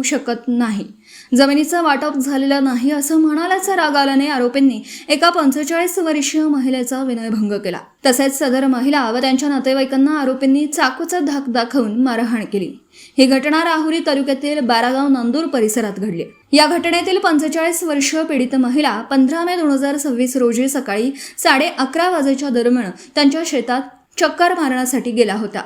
शकत नाही, जमिनीचं वाटप झालेलं नाही असं म्हणाल्याचा राग आल्याने आरोपींनी एका 45 वर्षीय महिलेचा विनयभंग केला। तसेच सदर महिला व त्यांच्या नातेवाईकांना आरोपींनी चाकूचा धाक दाखवून मारहाण केली। ही घटना राहुरी तालुक्यातील बारागाव नांदूर परिसरात घडली। या घटनेतील 45 वर्षीय पीडित महिला 15 मे 2026 रोजी सकाळी 11:30 वाजेच्या दरम्यान त्यांच्या शेतात चक्कर मारण्यासाठी गेला होता।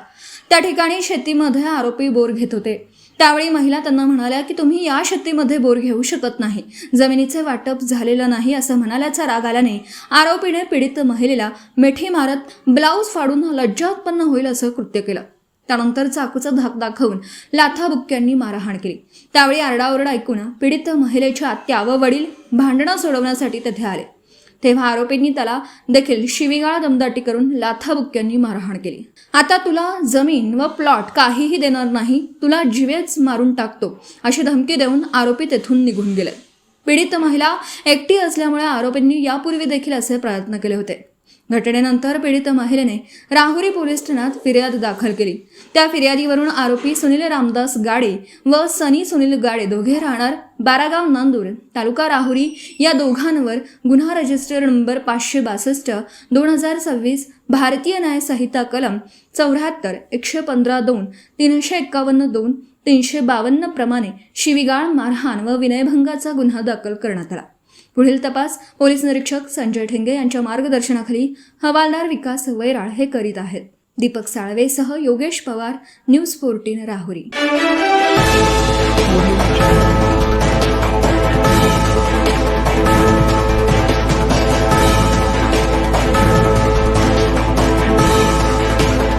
त्या ठिकाणी शेतीमध्ये आरोपी बोर घेत होते। त्यावेळी महिला त्यांना म्हणाल्या की तुम्ही या शेतीमध्ये बोर घेऊ शकत नाही, जमिनीचे वाटप झालेलं नाही असं म्हणाल्याचा राग आल्याने आरोपीने पीडित महिलेला मिठी मारत ब्लाऊज फाडून लज्जा उत्पन्न होईल असं कृत्य केलं। त्यानंतर चाकूचा धाक दाखवून लाथाबुक्क्यांनी मारहाण केली। त्यावेळी आरडाओरडा ऐकून पीडित महिलेच्या आत्या व वडील भांडणं सोडवण्यासाठी तेथे आले, तेव्हा आरोपींनी त्याला देखील शिवीगाळ दमदाटी करून लाथाबुक्क्यांनी मारहाण केली। आता तुला जमीन व प्लॉट काहीही देणार नाही, तुला जीवेच मारून टाकतो अशी धमकी देऊन आरोपी तेथून निघून गेले। पीडित महिला एकटी असल्यामुळे आरोपींनी यापूर्वी देखील असे प्रयत्न केले होते। घटनेनंतर पीडित महिलेने राहुरी पोलीस ठाण्यात फिर्याद दाखल केली। त्या फिर्यादीवरून आरोपी सुनील रामदास गाडे व सनी सुनील गाडे दोघे राहणार बारागाव नांदूर तालुका राहुरी या दोघांवर गुन्हा रजिस्टर नंबर 562/2026 भारतीय न्याय संहिता कलम 74, 115(2), 351(2), 352 प्रमाणे शिवीगाळ, मारहाण व विनयभंगाचा गुन्हा दाखल करण्यात आला। पुढील तपास पोलीस निरीक्षक संजय ठेंगे यांच्या मार्गदर्शनाखाली हवालदार विकास वैराळ हे करीत आहेत। दीपक साळवेसह योगेश पवार, न्यूज 14 राहुरी।